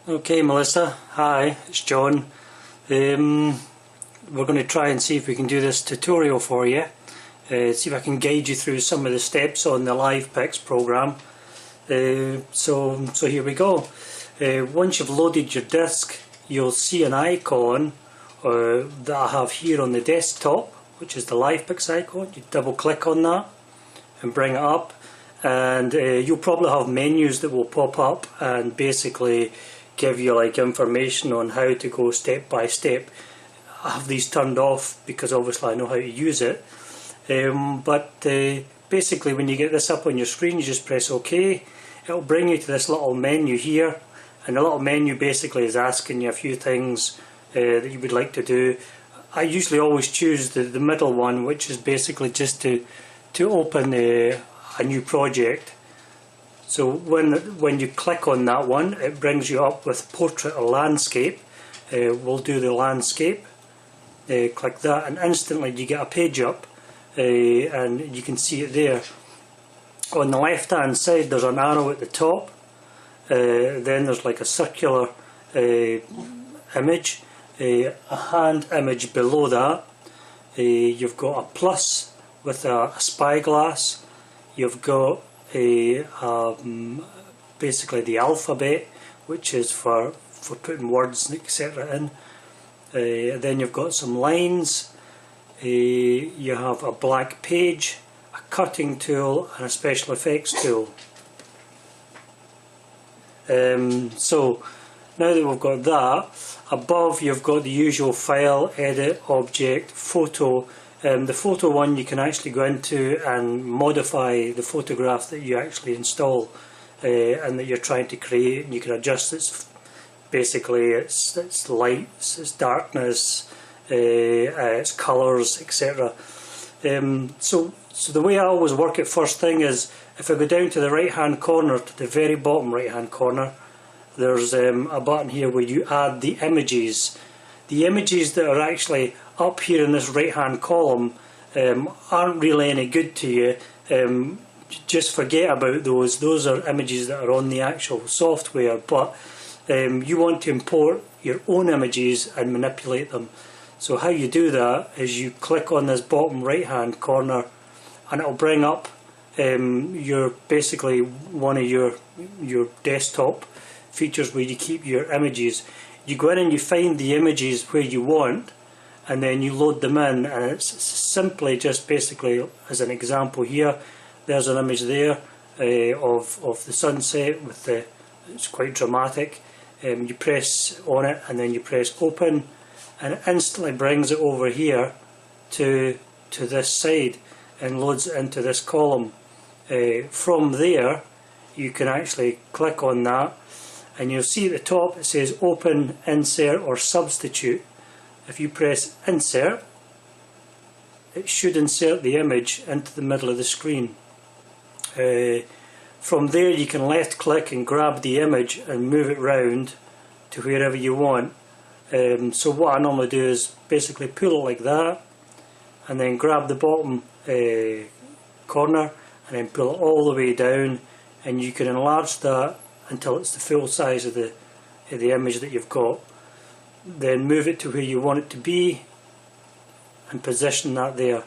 Okay, Melissa, hi, it's John. We're going to try and see if we can do this tutorial for you. See if I can guide you through some of the steps on the livepix program. So here we go. Once you've loaded your disk, you'll see an icon that I have here on the desktop, which is the livepix icon. You double click on that and bring it up, and you'll probably have menus that will pop up and basically give you like information on how to go step by step. I have these turned off because obviously I know how to use it, but basically when you get this up on your screen, you just press OK. It'll bring you to this little menu here, and the little menu basically is asking you a few things that you would like to do. I usually always choose the middle one, which is basically just to open a new project. So when you click on that one, it brings you up with portrait or landscape. We'll do the landscape. Click that and instantly you get a page up, and you can see it there. On the left hand side there's an arrow at the top, then there's like a circular image, a hand image below that. You've got a plus with a spyglass. You've got basically the alphabet, which is for putting words etc. in. Then you've got some lines. You have a black page, a cutting tool and a special effects tool. So now that we've got that, above you've got the usual file, edit, object, photo. The photo one you can actually go into and modify the photograph that you actually install and that you're trying to create, and you can adjust its lights, its darkness, its colours, etc. So the way I always work it, first thing is if I go down to the right hand corner, to the very bottom right hand corner, there's a button here where you add the images. The images that are actually up here in this right hand column aren't really any good to you. Just forget about those. Those are images that are on the actual software, but you want to import your own images and manipulate them. So how you do that is you click on this bottom right hand corner and it'll bring up your basically one of your desktop features where you keep your images. You go in and you find the images where you want, and then you load them in, and it's simply just basically, as an example here, there's an image there of the sunset with it's quite dramatic. You press on it and then you press open, and it instantly brings it over here to this side and loads it into this column. From there you can actually click on that, and you'll see at the top it says open, insert or substitute. If you press insert, it should insert the image into the middle of the screen. From there you can left click and grab the image and move it round to wherever you want. So what I normally do is basically pull it like that, and then grab the bottom corner and then pull it all the way down, and you can enlarge that until it's the full size of the image that you've got. Then move it to where you want it to be and position that there.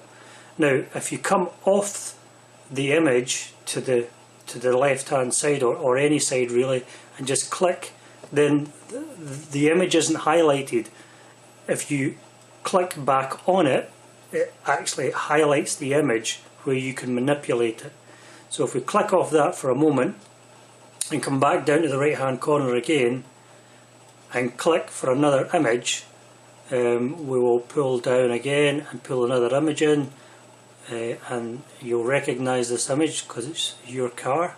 Now if you come off the image to the left hand side, or any side really, and just click, then the image isn't highlighted. If you click back on it, it actually highlights the image where you can manipulate it. So if we click off that for a moment and come back down to the right hand corner again and click for another image, we will pull down again and pull another image in, and you'll recognise this image because it's your car.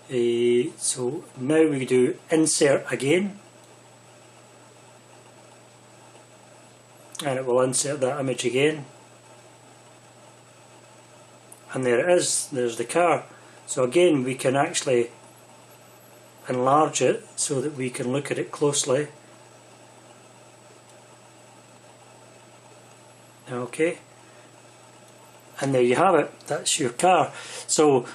So now we do insert again, and it will insert that image again, and there it is, there's the car. So again we can actually enlarge it so that we can look at it closely. Okay, and there you have it, that's your car. So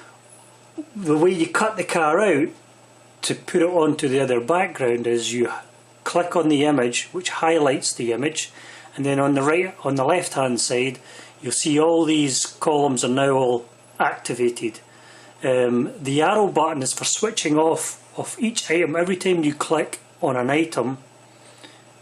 the way you cut the car out to put it onto the other background is you click on the image, which highlights the image, and then on the left hand side you'll see all these columns are now all activated. The arrow button is for switching off of each item. Every time you click on an item,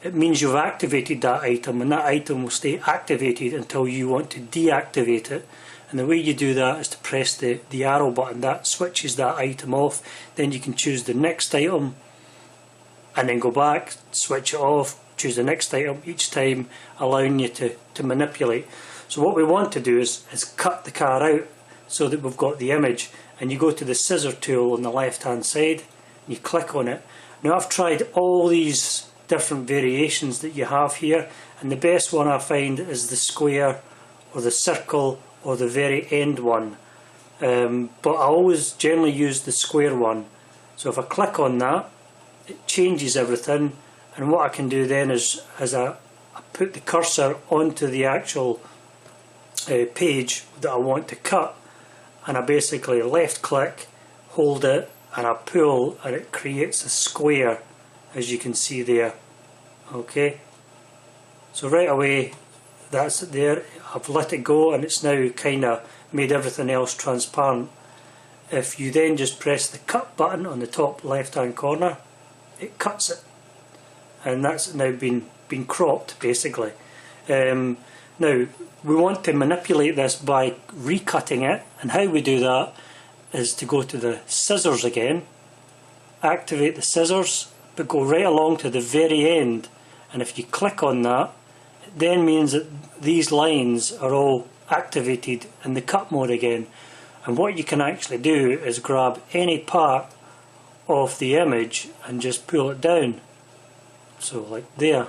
it means you've activated that item, and that item will stay activated until you want to deactivate it. And the way you do that is to press the arrow button. That switches that item off. Then you can choose the next item and then go back, switch it off, choose the next item each time, allowing you to manipulate. So what we want to do is cut the car out so that we've got the image, and you go to the scissor tool on the left hand side and you click on it. Now I've tried all these different variations that you have here, and the best one I find is the square or the circle or the very end one, but I always generally use the square one. So if I click on that, it changes everything, and what I can do then is I put the cursor onto the actual page that I want to cut, and I basically left click, hold it, and I pull, and it creates a square, as you can see there. Okay, so right away that's it there. I've let it go, and it's now kind of made everything else transparent. If you then just press the cut button on the top left hand corner, it cuts it, and that's now been cropped basically. Now we want to manipulate this by recutting it, and how we do that is to go to the scissors again, activate the scissors, but go right along to the very end, and if you click on that, it then means that these lines are all activated in the cut mode again. And what you can actually do is grab any part of the image and just pull it down, so like there,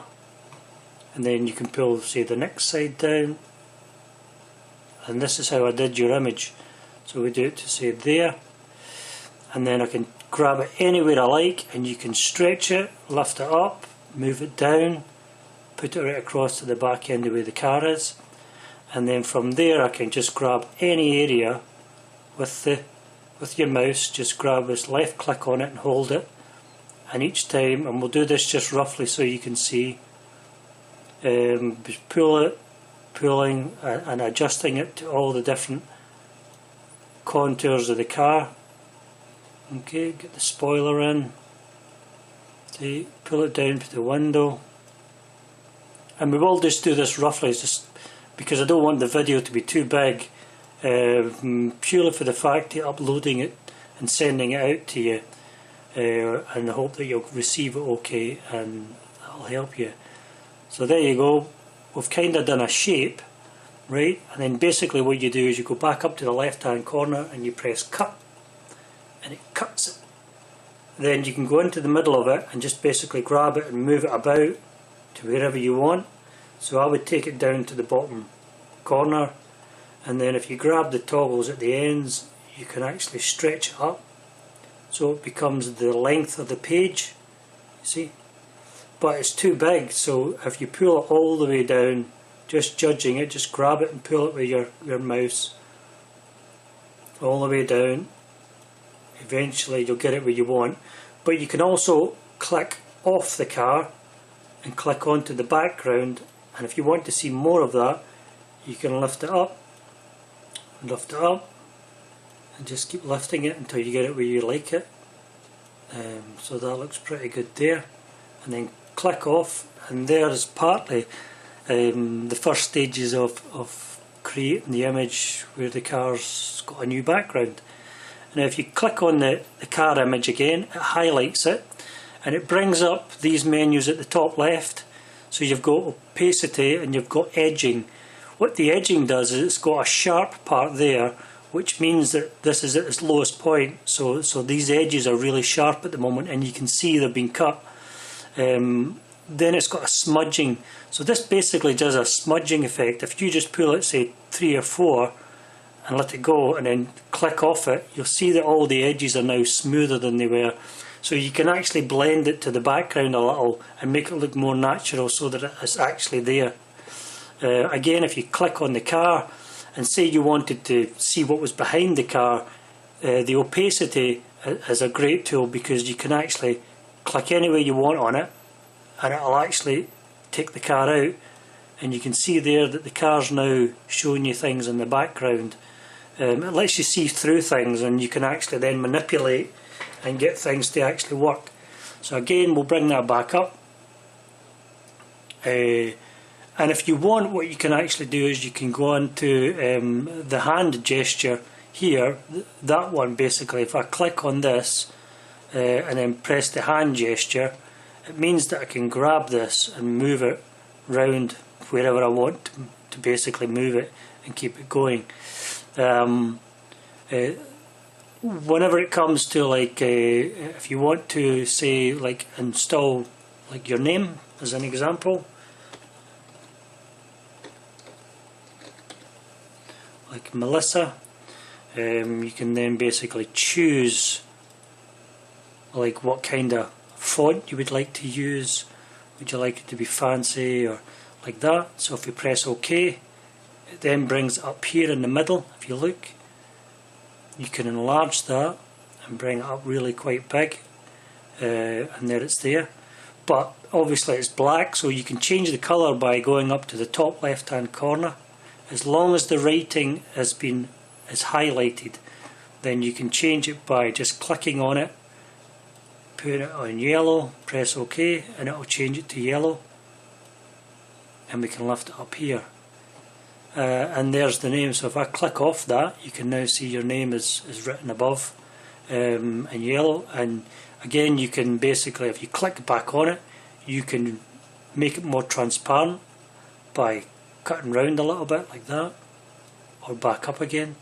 and then you can pull, say, the next side down, and this is how I did your image. So we do it to, say, there, and then I can grab it anywhere I like, and you can stretch it, lift it up, move it down, put it right across to the back end of where the car is, and then from there I can just grab any area with your mouse. Just grab this, left click on it and hold it, and each time, and we'll do this just roughly so you can see, just pull it, pulling and adjusting it to all the different contours of the car. Okay, get the spoiler in, see, pull it down to the window, and we will just do this roughly just because I don't want the video to be too big, purely for the fact of uploading it and sending it out to you, and I hope that you'll receive it okay, and that'll help you. So there you go, we've kind of done a shape, right? And then basically what you do is you go back up to the left hand corner and you press cut, and it cuts it. Then you can go into the middle of it and just basically grab it and move it about to wherever you want. So I would take it down to the bottom corner, and then if you grab the toggles at the ends, you can actually stretch it up so it becomes the length of the page, you see. But it's too big, so if you pull it all the way down, just judging it, just grab it and pull it with your mouse all the way down. Eventually you'll get it where you want, but you can also click off the car and click onto the background, and if you want to see more of that, you can lift it up, and just keep lifting it until you get it where you like it. So that looks pretty good there, and then click off, and there is partly the first stages of creating the image where the car's got a new background. Now if you click on the car image again, it highlights it, and it brings up these menus at the top left. So you've got opacity and you've got edging. What the edging does is it's got a sharp part there, which means that this is at its lowest point. So these edges are really sharp at the moment, and you can see they've been cut. Then it's got a smudging. So this basically does a smudging effect. If you just pull it, say 3 or 4, and let it go, and then click off it, you'll see that all the edges are now smoother than they were. So you can actually blend it to the background a little and make it look more natural so that it's actually there. Again, if you click on the car and say you wanted to see what was behind the car, The opacity is a great tool because you can actually click any way you want on it and it'll actually take the car out, and you can see there that the car's now showing you things in the background. It lets you see through things, and you can actually then manipulate and get things to actually work. So again, we'll bring that back up. And if you want, what you can actually do is you can go on to the hand gesture here, that one basically. If I click on this and then press the hand gesture, it means that I can grab this and move it round wherever I want to basically move it and keep it going. Whenever it comes to like if you want to say like install like your name as an example, like Melissa, you can then basically choose like what kind of font you would like to use. Would you like it to be fancy or like that? So if we press OK, it then brings it up here in the middle. If you look, you can enlarge that and bring it up really quite big, and there it's there. But obviously it's black, so you can change the colour by going up to the top left hand corner. As long as the writing is highlighted, then you can change it by just clicking on it, put it on yellow, press OK, and it will change it to yellow, and we can lift it up here. And there's the name. So if I click off that, you can now see your name is written above in yellow. And again, you can basically, if you click back on it, you can make it more transparent by cutting round a little bit like that, or back up again.